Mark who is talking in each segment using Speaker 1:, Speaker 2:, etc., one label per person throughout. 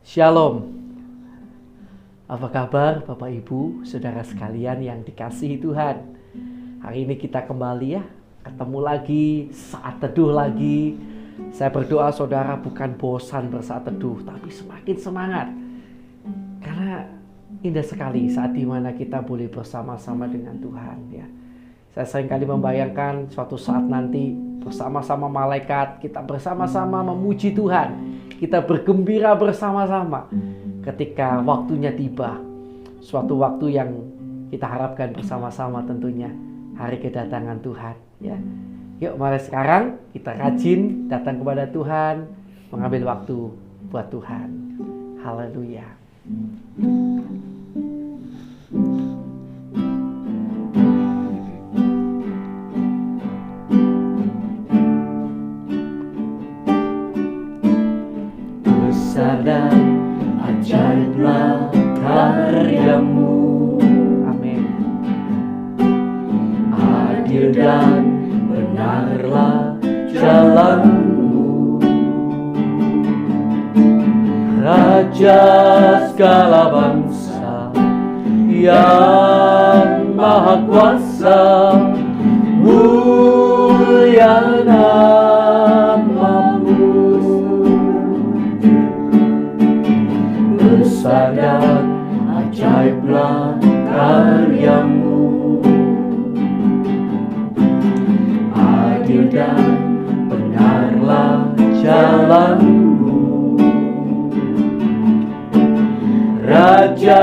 Speaker 1: Shalom. Apa kabar Bapak Ibu, Saudara sekalian yang dikasihi Tuhan? Hari ini kita kembali ketemu lagi, saat teduh lagi. Saya berdoa saudara bukan bosan bersaat teduh, tapi semakin semangat. Karena indah sekali saat dimana kita boleh bersama-sama dengan Tuhan ya. Saya seringkali membayangkan suatu saat nanti bersama-sama malaikat, kita bersama-sama memuji Tuhan. Kita bergembira bersama-sama ketika waktunya tiba. Suatu waktu yang kita harapkan bersama-sama tentunya, hari kedatangan Tuhan ya. Yuk mari sekarang kita rajin datang kepada Tuhan, mengambil waktu buat Tuhan. Haleluya. Besar dan ajaiblah karyamu, amin. Adil dan benarlah jalanmu, Raja segala bangsa yang maha kuasa, mulia namamu. Besar dan ajaiblah karyamu, adil dan benarlah jalanmu, Raja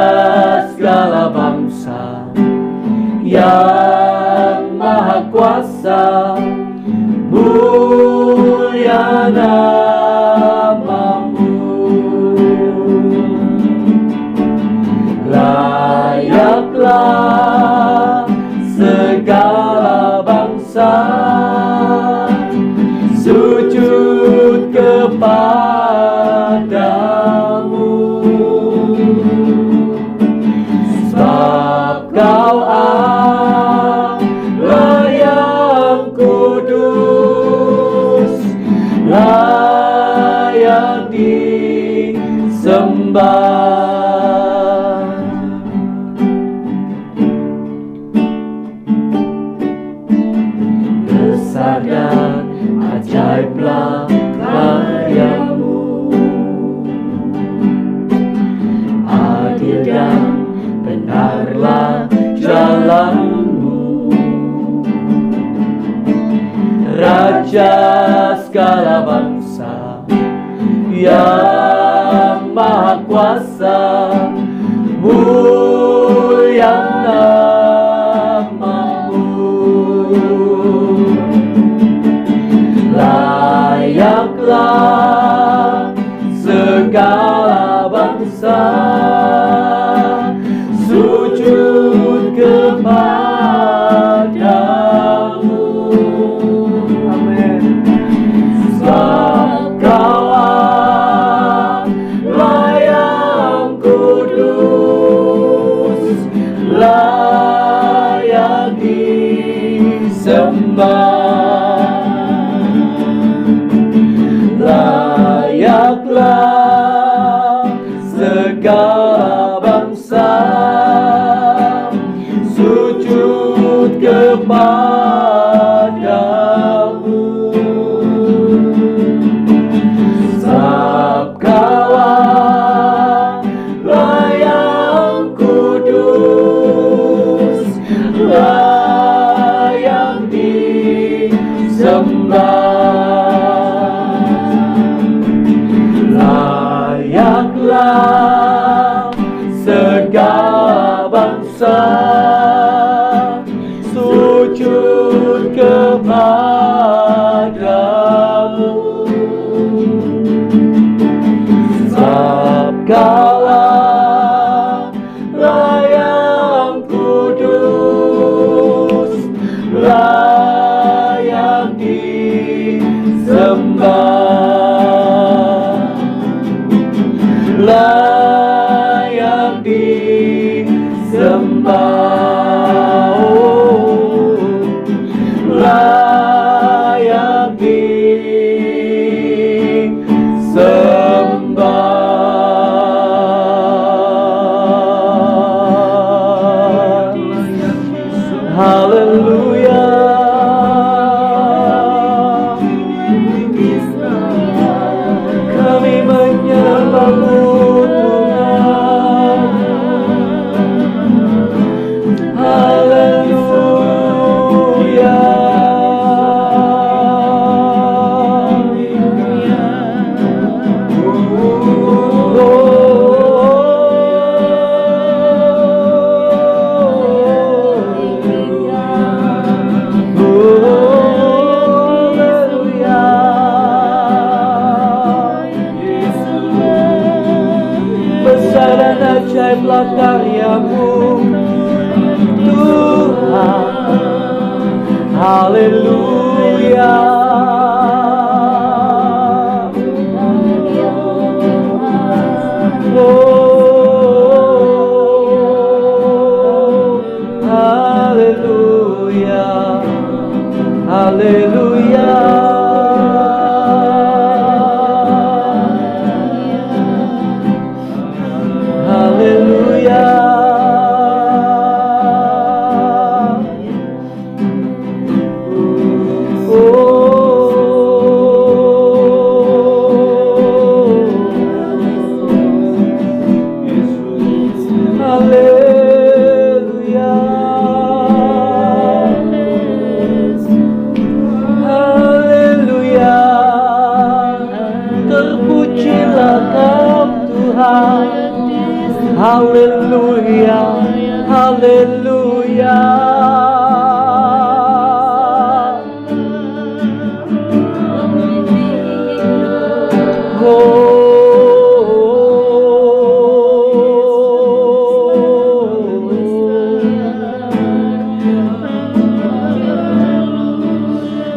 Speaker 1: segala bangsa yang maha kuasa, mulia namamu. Layaklah segala bangsa sujud kepadamu, sebab Kau Allah yang kudus, layak disembah. Besar dan ajaiblah karyamu, adil dan benarlah jalanmu, Raja segala bangsa yang maha kuasa, mulia layaklah segala bangsa sujud kepadamu, amin. Sebab Kau Allah yang kudus, layak disembah. Layaklah segala bangsa sujud kepadamu, sebab Kau Allah yang kudus, layak disembah. Layaklah segala bangsa sujud kepadamu, sebab Kau Allah yang kudus, layak disembah. Layak disembah, layak disembah. Besar dan ajaiblah karyamu, Tuhan. Haleluya. Oh, haleluya. Haleluya. Haleluya. Haleluya, haleluya.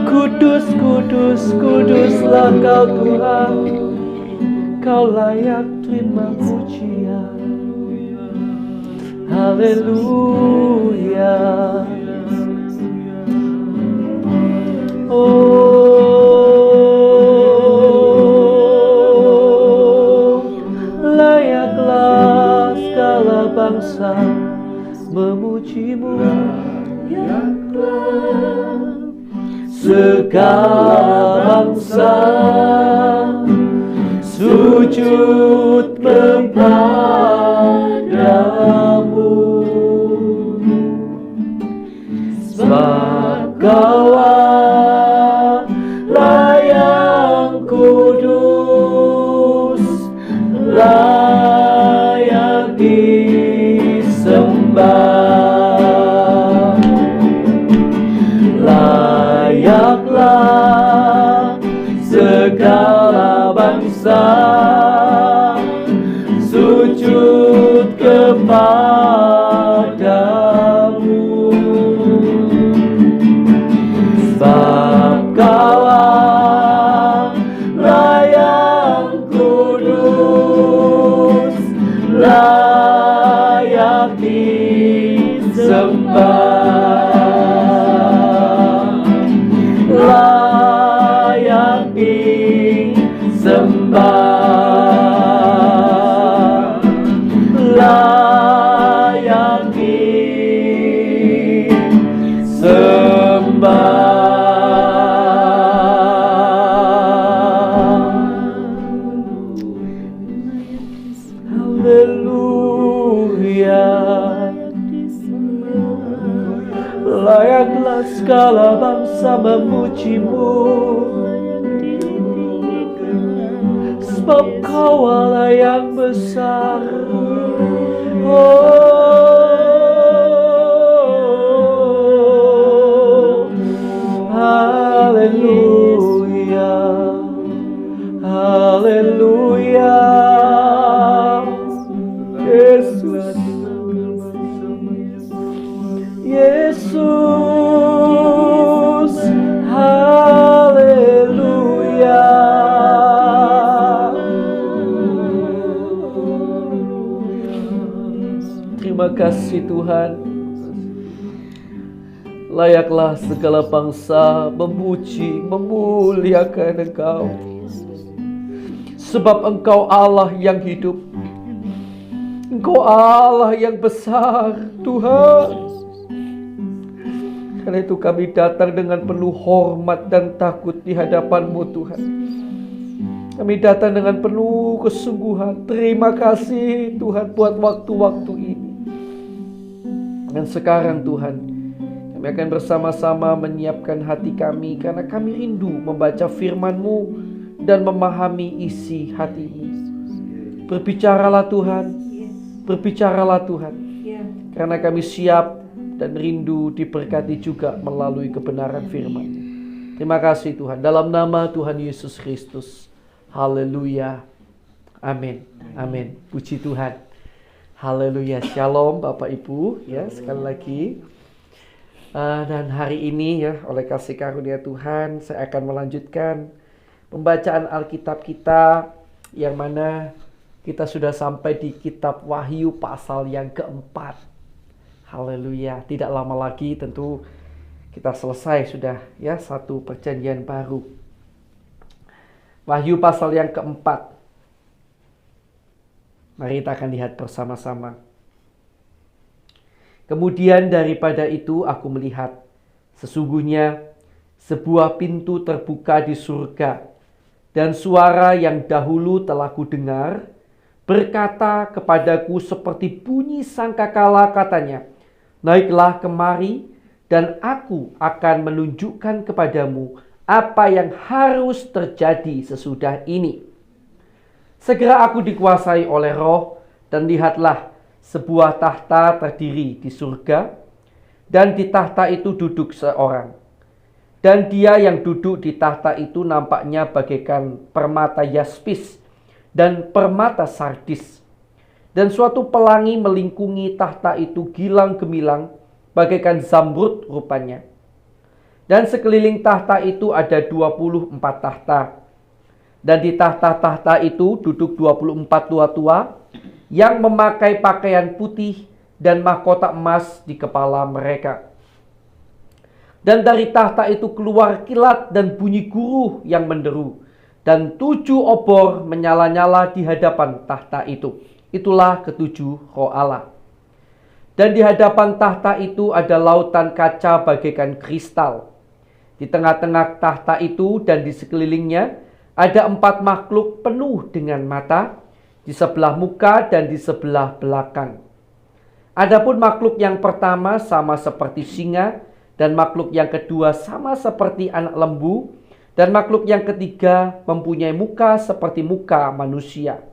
Speaker 1: Kudus, kudus, kuduslah Kau Tuhan. Kau layak terima pujian. Haleluya. Oh, layaklah segala bangsa memujimu. Segala bangsa sujud kepadamu, sebab Kaulah yang kudus, layak disembah. Layaklah segala bangsa sujud kepadamu, sebab Kaulah yang kudus, layak disembah. Layak disembah, layak disembah. Haleluya. Layaklah segala bangsa memujimu, sebab Kaulah yang besar. Oh, haleluya, haleluya. Yesus, Yesus, haleluya. Terima kasih Tuhan. Layaklah segala bangsa memuji, memuliakan Engkau, sebab Engkau Allah yang hidup. Engkau Allah yang besar, Tuhan. Karena itu kami datang dengan penuh hormat dan takut di hadapan-Mu, Tuhan. Kami datang dengan penuh kesungguhan. Terima kasih Tuhan buat waktu-waktu ini. Dan sekarang Tuhan, kami akan bersama-sama menyiapkan hati kami, karena kami rindu membaca firman-Mu dan memahami isi hati-Mu. Berbicaralah Tuhan, berbicaralah Tuhan. Karena kami siap dan rindu diberkati juga melalui kebenaran firman-Nya. Terima kasih Tuhan. Dalam nama Tuhan Yesus Kristus. Haleluya. Amin. Amin. Puji Tuhan. Haleluya. Shalom Bapak Ibu. Ya, sekali lagi. Dan hari ini ya, oleh kasih karunia Tuhan, saya akan melanjutkan pembacaan Alkitab kita, yang mana kita sudah sampai di kitab Wahyu pasal yang keempat. Haleluya. Tidak lama lagi tentu kita selesai sudah ya satu perjanjian baru. Wahyu pasal yang keempat. Mari kita akan lihat bersama-sama. Kemudian daripada itu aku melihat, sesungguhnya sebuah pintu terbuka di surga, dan suara yang dahulu telah kudengar berkata kepadaku seperti bunyi sangkakala, katanya, naiklah kemari dan aku akan menunjukkan kepadamu apa yang harus terjadi sesudah ini. Segera aku dikuasai oleh Roh, dan lihatlah sebuah tahta terdiri di surga, dan di tahta itu duduk seorang. Dan dia yang duduk di tahta itu nampaknya bagaikan permata yaspis dan permata sardis. Dan suatu pelangi melingkungi tahta itu gilang gemilang, bagaikan zamrud rupanya. Dan sekeliling tahta itu ada 24 tahta. Dan di tahta-tahta itu duduk 24 tua-tua yang memakai pakaian putih dan mahkota emas di kepala mereka. Dan dari tahta itu keluar kilat dan bunyi guruh yang menderu, dan 7 obor menyala-nyala di hadapan tahta itu. Itulah ketujuh roh Allah. Dan di hadapan tahta itu ada lautan kaca bagaikan kristal. Di tengah-tengah tahta itu dan di sekelilingnya ada 4 makhluk penuh dengan mata, di sebelah muka dan di sebelah belakang. Adapun makhluk yang pertama sama seperti singa, dan makhluk yang kedua sama seperti anak lembu, dan makhluk yang ketiga mempunyai muka seperti muka manusia.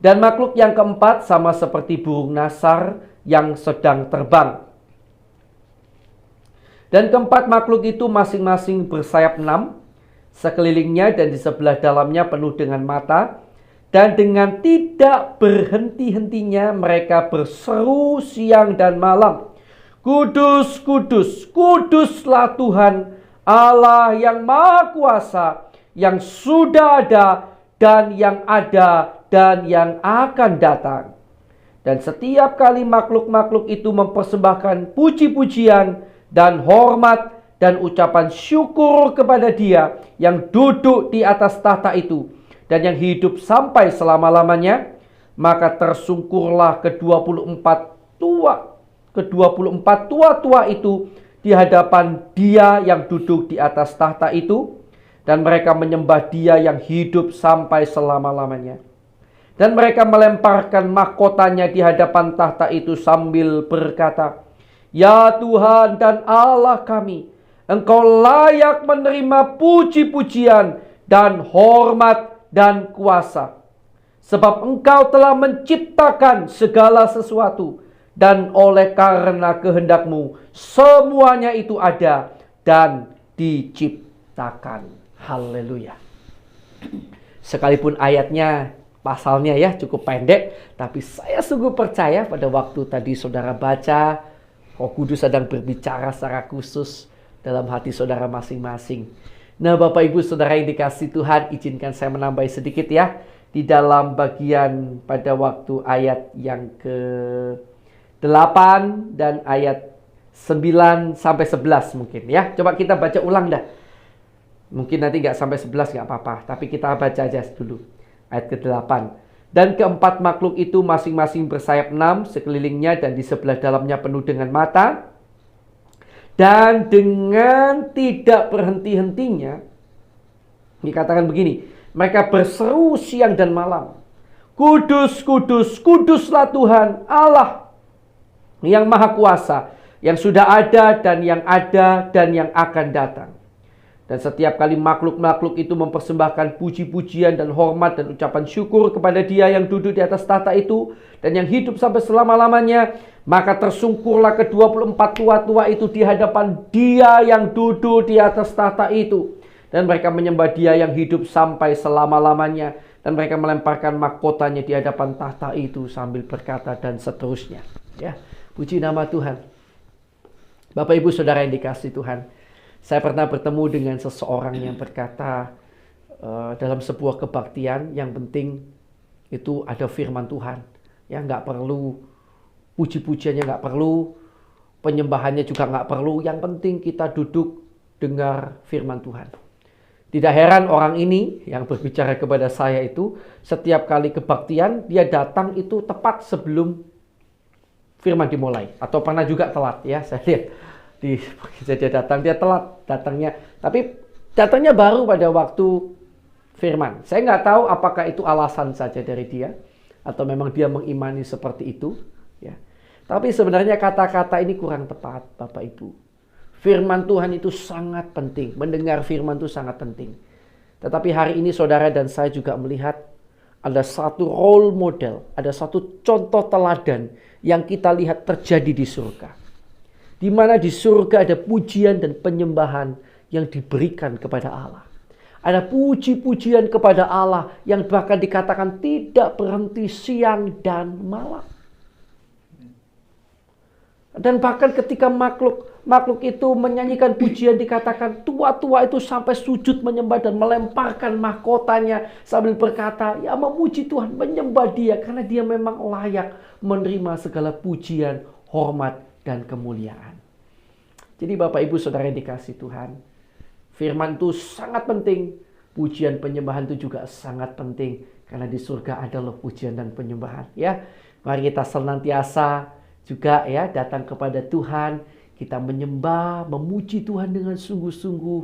Speaker 1: Dan makhluk yang keempat sama seperti burung nasar yang sedang terbang. Dan keempat makhluk itu masing-masing bersayap 6, sekelilingnya dan di sebelah dalamnya penuh dengan mata, dan dengan tidak berhenti-hentinya mereka berseru siang dan malam, Kudus, kudus, kuduslah Tuhan Allah yang Maha Kuasa, yang sudah ada dan yang ada dan yang akan datang. Dan setiap kali makhluk-makhluk itu mempersembahkan puji-pujian dan hormat dan ucapan syukur kepada Dia yang duduk di atas tahta itu dan yang hidup sampai selama-lamanya, maka tersungkurlah ke-24 tua-tua itu di hadapan Dia yang duduk di atas tahta itu, dan mereka menyembah Dia yang hidup sampai selama-lamanya. Dan mereka melemparkan mahkotanya di hadapan tahta itu sambil berkata, Ya Tuhan dan Allah kami, Engkau layak menerima puji-pujian dan hormat dan kuasa. Sebab Engkau telah menciptakan segala sesuatu, dan oleh karena kehendak-Mu semuanya itu ada dan diciptakan. Haleluya. Sekalipun ayatnya, pasalnya ya cukup pendek, tapi saya sungguh percaya pada waktu tadi saudara baca, Roh Kudus sedang berbicara secara khusus dalam hati saudara masing-masing. Nah, Bapak Ibu Saudara yang dikasihi Tuhan, izinkan saya menambah sedikit ya di dalam bagian pada waktu ayat yang ke-8 dan ayat 9 sampai 11 mungkin ya. Coba kita baca ulang dah. Mungkin nanti nggak sampai 11 nggak apa-apa, tapi kita baca aja dulu ayat ke-8. Dan keempat makhluk itu masing-masing bersayap 6 sekelilingnya dan di sebelah dalamnya penuh dengan mata. Dan dengan tidak berhenti-hentinya, dikatakan begini, mereka berseru siang dan malam, Kudus, kudus, kuduslah Tuhan Allah yang Maha Kuasa, yang sudah ada dan yang akan datang. Dan setiap kali makhluk-makhluk itu mempersembahkan puji-pujian dan hormat dan ucapan syukur kepada Dia yang duduk di atas tahta itu dan yang hidup sampai selama-lamanya, maka tersungkurlah ke-24 tua-tua itu di hadapan Dia yang duduk di atas tahta itu. Dan mereka menyembah Dia yang hidup sampai selama-lamanya. Dan mereka melemparkan mahkotanya di hadapan tahta itu sambil berkata dan seterusnya. Ya, puji nama Tuhan. Bapak Ibu Saudara yang dikasihi Tuhan, saya pernah bertemu dengan seseorang yang berkata dalam sebuah kebaktian yang penting itu ada firman Tuhan. Ya, nggak perlu puji-pujiannya, nggak perlu penyembahannya juga nggak perlu. Yang penting kita duduk dengar firman Tuhan. Tidak heran orang ini yang berbicara kepada saya itu setiap kali kebaktian dia datang itu tepat sebelum firman dimulai. Atau pernah juga telat ya, saya lihat. Dia datang, dia telat datangnya. Tapi datangnya baru pada waktu firman. Saya nggak tahu apakah itu alasan saja dari dia. Atau memang dia mengimani seperti itu. Ya. Tapi sebenarnya kata-kata ini kurang tepat Bapak Ibu. Firman Tuhan itu sangat penting. Mendengar firman itu sangat penting. Tetapi hari ini saudara dan saya juga melihat ada satu role model, ada satu contoh teladan yang kita lihat terjadi di surga. Di mana di surga ada pujian dan penyembahan yang diberikan kepada Allah. Ada puji-pujian kepada Allah yang bahkan dikatakan tidak berhenti siang dan malam. Dan bahkan ketika makhluk itu menyanyikan pujian dikatakan tua-tua itu sampai sujud menyembah dan melemparkan mahkotanya sambil berkata, ya memuji Tuhan, menyembah Dia karena Dia memang layak menerima segala pujian, hormat dan kemuliaan. Jadi Bapak Ibu Saudara yang dikasihi Tuhan, firman itu sangat penting, pujian penyembahan itu juga sangat penting karena di surga ada loh pujian dan penyembahan ya. Mari kita senantiasa juga ya datang kepada Tuhan, kita menyembah, memuji Tuhan dengan sungguh-sungguh,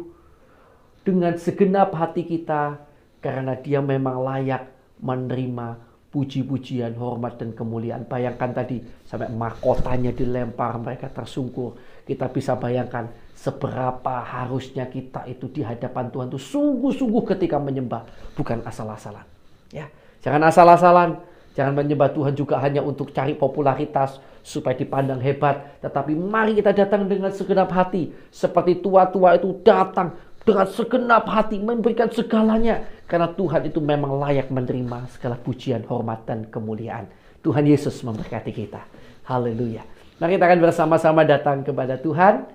Speaker 1: dengan segenap hati kita, karena Dia memang layak menerima puji-pujian, hormat dan kemuliaan. Bayangkan tadi sampai mahkotanya dilempar, mereka tersungkur. Kita bisa bayangkan seberapa harusnya kita itu di hadapan Tuhan itu sungguh-sungguh ketika menyembah, bukan asal-asalan. Ya, jangan asal-asalan. Jangan menyembah Tuhan juga hanya untuk cari popularitas supaya dipandang hebat. Tetapi mari kita datang dengan segenap hati. Seperti tua-tua itu datang dengan segenap hati memberikan segalanya. Karena Tuhan itu memang layak menerima segala pujian, hormat dan kemuliaan. Tuhan Yesus memberkati kita. Haleluya. Mari kita akan bersama-sama datang kepada Tuhan.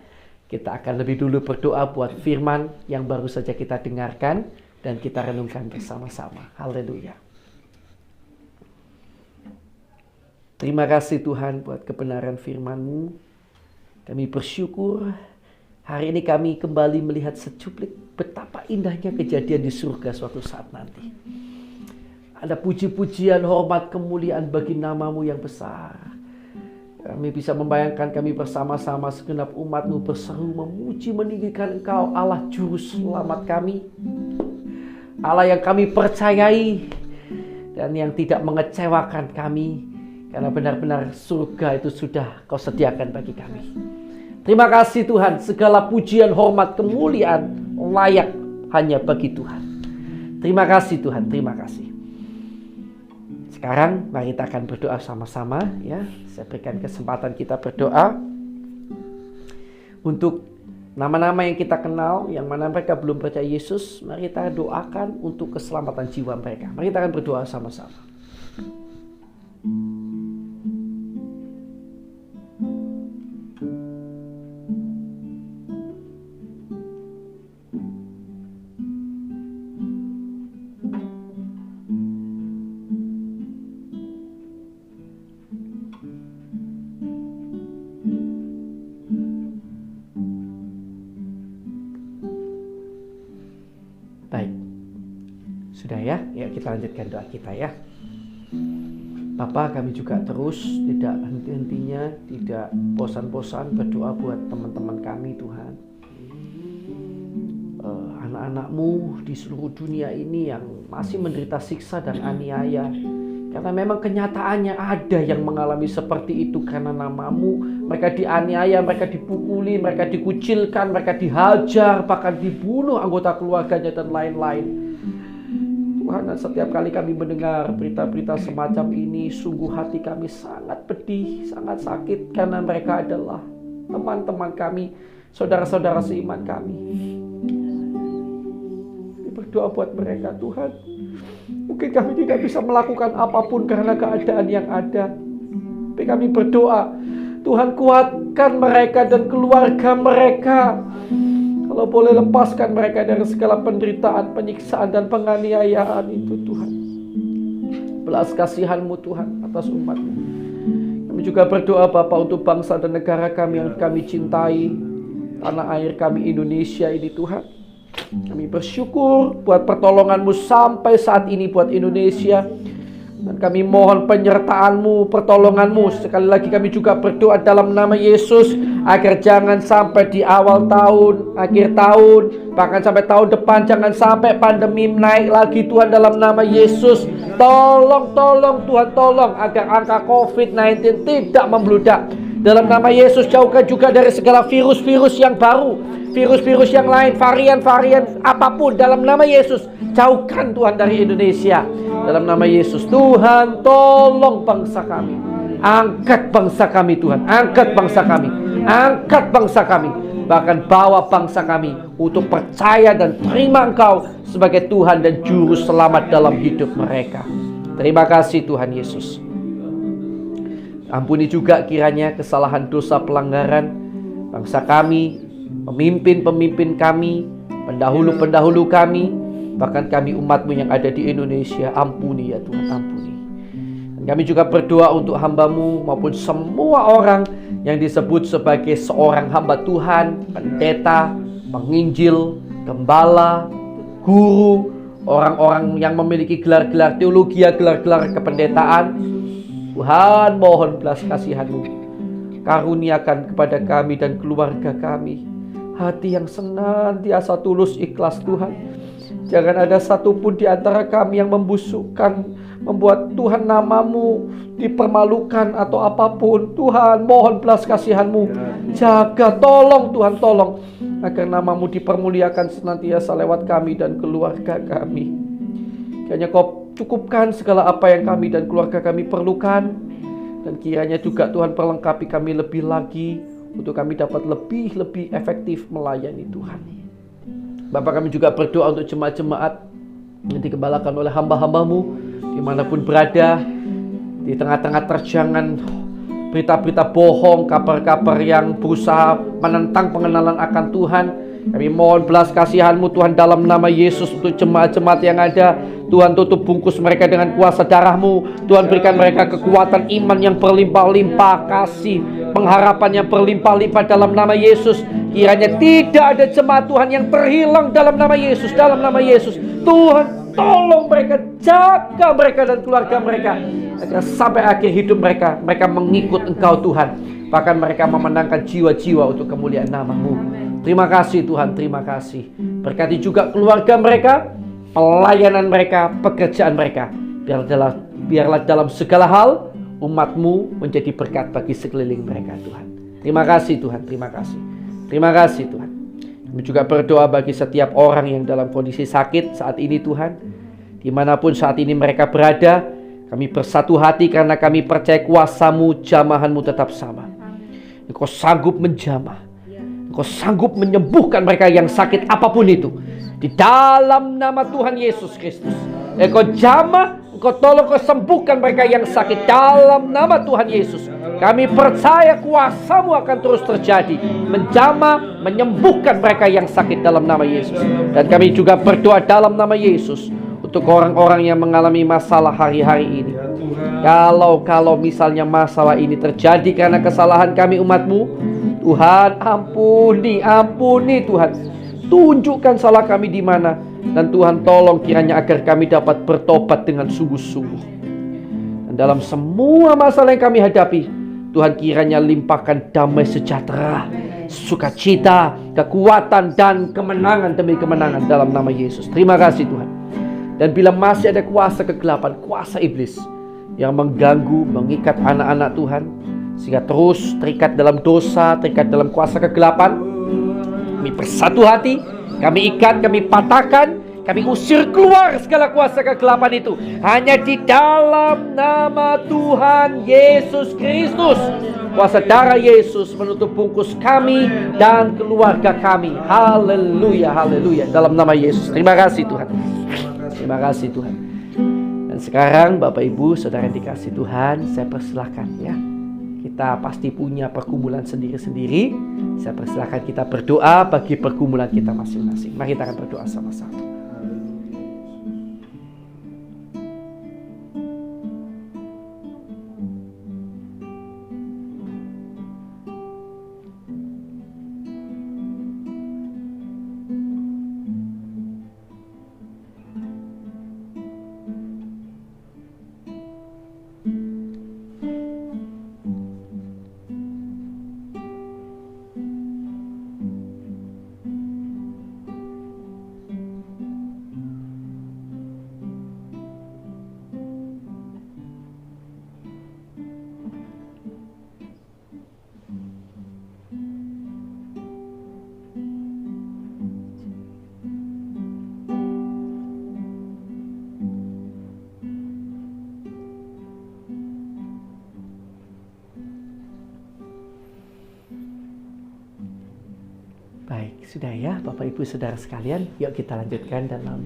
Speaker 1: Kita akan lebih dulu berdoa buat firman yang baru saja kita dengarkan. Dan kita renungkan bersama-sama. Haleluya. Terima kasih Tuhan buat kebenaran firman-Mu. Kami bersyukur hari ini kami kembali melihat secuplik betapa indahnya kejadian di surga suatu saat nanti. Ada puji-pujian, hormat, kemuliaan bagi nama-Mu yang besar. Kami bisa membayangkan kami bersama-sama segenap umat-Mu berseru memuji meninggikan Engkau Allah Juru Selamat kami. Allah yang kami percayai dan yang tidak mengecewakan kami. Karena benar-benar surga itu sudah Kau sediakan bagi kami. Terima kasih Tuhan, segala pujian, hormat, kemuliaan layak hanya bagi Tuhan. Terima kasih Tuhan, terima kasih. Sekarang mari kita akan berdoa sama-sama ya. Saya berikan kesempatan kita berdoa untuk nama-nama yang kita kenal, yang mana mereka belum percaya Yesus. Mari kita doakan untuk keselamatan jiwa mereka. Mari kita akan berdoa sama-sama. Baik, sudah ya, ya kita lanjutkan doa kita ya. Bapa, kami juga terus tidak henti-hentinya, tidak bosan-bosan berdoa buat teman-teman kami Tuhan. Anak-anak-Mu di seluruh dunia ini yang masih menderita siksa dan aniaya, Karena memang kenyataannya ada yang mengalami seperti itu karena nama-Mu. Mereka dianiaya, mereka dipukuli, mereka dikucilkan, mereka dihajar, bahkan dibunuh anggota keluarganya dan lain-lain. Tuhan, dan setiap kali kami mendengar berita-berita semacam ini, sungguh hati kami sangat pedih, sangat sakit, karena mereka adalah teman-teman kami, saudara-saudara seiman kami. Kami berdoa buat mereka, Tuhan. Mungkin kami tidak bisa melakukan apapun karena keadaan yang ada. Tapi kami berdoa, Tuhan, kuatkan mereka dan keluarga mereka. Kalau boleh, lepaskan mereka dari segala penderitaan, penyiksaan, dan penganiayaan itu, Tuhan. Belas kasihan-Mu, Tuhan, atas umat-Mu. Kami juga berdoa, Bapa, untuk bangsa dan negara kami yang kami cintai, tanah air kami Indonesia ini, Tuhan. Kami bersyukur buat pertolongan-Mu sampai saat ini buat Indonesia. Dan kami mohon penyertaan-Mu, pertolongan-Mu. Sekali lagi kami juga berdoa dalam nama Yesus, agar jangan sampai di awal tahun, akhir tahun, bahkan sampai tahun depan, jangan sampai pandemi naik lagi, Tuhan, dalam nama Yesus. Tolong Tuhan, tolong agar angka COVID-19 tidak membludak. Dalam nama Yesus, jauhkan juga dari segala virus-virus yang baru, virus-virus yang lain, varian-varian apapun. Dalam nama Yesus, jauhkan Tuhan dari Indonesia. Dalam nama Yesus, Tuhan, tolong bangsa kami. Angkat bangsa kami, Tuhan. Angkat bangsa kami. Angkat bangsa kami. Bahkan bawa bangsa kami untuk percaya dan terima Engkau sebagai Tuhan dan Juru Selamat dalam hidup mereka. Terima kasih, Tuhan Yesus. Ampuni juga kiranya kesalahan, dosa, pelanggaran bangsa kami, pemimpin-pemimpin kami, pendahulu-pendahulu kami, bahkan kami umat-Mu yang ada di Indonesia. Ampuni ya Tuhan, ampuni. Dan kami juga berdoa untuk hamba-Mu maupun semua orang yang disebut sebagai seorang hamba Tuhan, pendeta, penginjil, gembala, guru, orang-orang yang memiliki gelar-gelar teologi, gelar-gelar kependetaan. Tuhan, mohon belas kasihan-Mu, karuniakan kepada kami dan keluarga kami hati yang senantiasa tulus ikhlas, Tuhan. Jangan ada satupun di antara kami yang membusukkan, membuat Tuhan nama-Mu dipermalukan atau apapun. Tuhan, mohon belas kasihan-Mu, jaga, tolong Tuhan, tolong agar nama-Mu dipermuliakan senantiasa lewat kami dan keluarga kami. Kiranya Kau cukupkan segala apa yang kami dan keluarga kami perlukan. Dan kiranya juga Tuhan perlengkapi kami lebih lagi untuk kami dapat lebih efektif melayani Tuhan. Bapak, kami juga berdoa untuk jemaat-jemaat yang digembalakan oleh hamba-hamba-Mu dimanapun berada, di tengah-tengah terjangan berita-berita bohong, kabar-kabar yang berusaha menentang pengenalan akan Tuhan. Kami mohon belas kasihan-Mu, Tuhan, dalam nama Yesus untuk jemaat-jemaat yang ada. Tuhan, tutup bungkus mereka dengan kuasa darah-Mu. Tuhan, berikan mereka kekuatan iman yang berlimpah-limpah, kasih, pengharapan yang berlimpah-limpah dalam nama Yesus. Kiranya tidak ada jemaat Tuhan yang terhilang dalam nama Yesus. Dalam nama Yesus, Tuhan, tolong mereka, jaga mereka dan keluarga mereka, agar sampai akhir hidup mereka mengikut Engkau, Tuhan. Bahkan mereka memenangkan jiwa-jiwa untuk kemuliaan nama-Mu. Terima kasih Tuhan, terima kasih. Berkati juga keluarga mereka, pelayanan mereka, pekerjaan mereka. Biarlah dalam segala hal umat-Mu menjadi berkat bagi sekeliling mereka, Tuhan. Terima kasih Tuhan, terima kasih. Terima kasih Tuhan. Kami juga berdoa bagi setiap orang yang dalam kondisi sakit saat ini, Tuhan. Dimanapun saat ini mereka berada, kami bersatu hati karena kami percaya kuasa-Mu, jamahan-Mu tetap sama. Engkau sanggup menjamah. Engkau sanggup menyembuhkan mereka yang sakit apapun itu. Di dalam nama Tuhan Yesus Kristus. Engkau jamah, Engkau tolong, Engkau sembuhkan mereka yang sakit dalam nama Tuhan Yesus. Kami percaya kuasa-Mu akan terus terjadi, menjamah, menyembuhkan mereka yang sakit dalam nama Yesus. Dan kami juga berdoa dalam nama Yesus untuk orang-orang yang mengalami masalah hari-hari ini. Kalau misalnya masalah ini terjadi karena kesalahan kami umat-Mu, Tuhan, ampuni Tuhan. Tunjukkan salah kami di mana. Dan Tuhan, tolong kiranya agar kami dapat bertobat dengan sungguh-sungguh. Dan dalam semua masalah yang kami hadapi, Tuhan kiranya limpahkan damai sejahtera, sukacita, kekuatan, dan kemenangan demi kemenangan dalam nama Yesus. Terima kasih Tuhan. Dan bila masih ada kuasa kegelapan, kuasa iblis, yang mengganggu, mengikat anak-anak Tuhan, sehingga terus terikat dalam dosa, terikat dalam kuasa kegelapan. Kami bersatu hati, kami ikat, kami patahkan, kami usir keluar segala kuasa kegelapan itu. Hanya di dalam nama Tuhan Yesus Kristus. Kuasa darah Yesus menutup bungkus kami dan keluarga kami. Haleluya, haleluya. Dalam nama Yesus. Terima kasih Tuhan. Terima kasih Tuhan. Dan sekarang Bapak Ibu Saudara dikasih Tuhan, saya persilahkan ya. Kita pasti punya pergumulan sendiri-sendiri. Saya persilahkan kita berdoa bagi pergumulan kita masing-masing. Mari kita akan berdoa sama-sama. Baik, sudah ya Bapak Ibu Saudara sekalian. Yuk kita lanjutkan dalam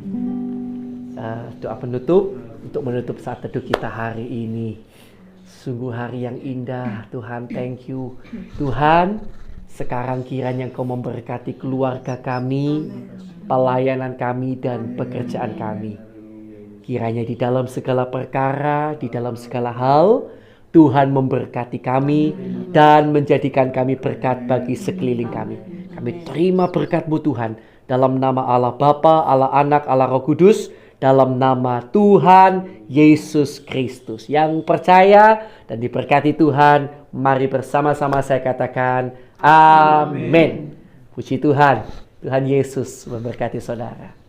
Speaker 1: doa penutup untuk menutup saat teduh kita hari ini. Sungguh hari yang indah Tuhan, thank you Tuhan. Sekarang kiranya Engkau memberkati keluarga kami, pelayanan kami dan pekerjaan kami. Kiranya di dalam segala perkara, di dalam segala hal, Tuhan memberkati kami dan menjadikan kami berkat bagi sekeliling kami. Kami terima berkat-Mu Tuhan, dalam nama Allah Bapa, Allah Anak, Allah Roh Kudus, dalam nama Tuhan Yesus Kristus. Yang percaya dan diberkati Tuhan, mari bersama-sama saya katakan amin. Puji Tuhan, Tuhan Yesus memberkati saudara.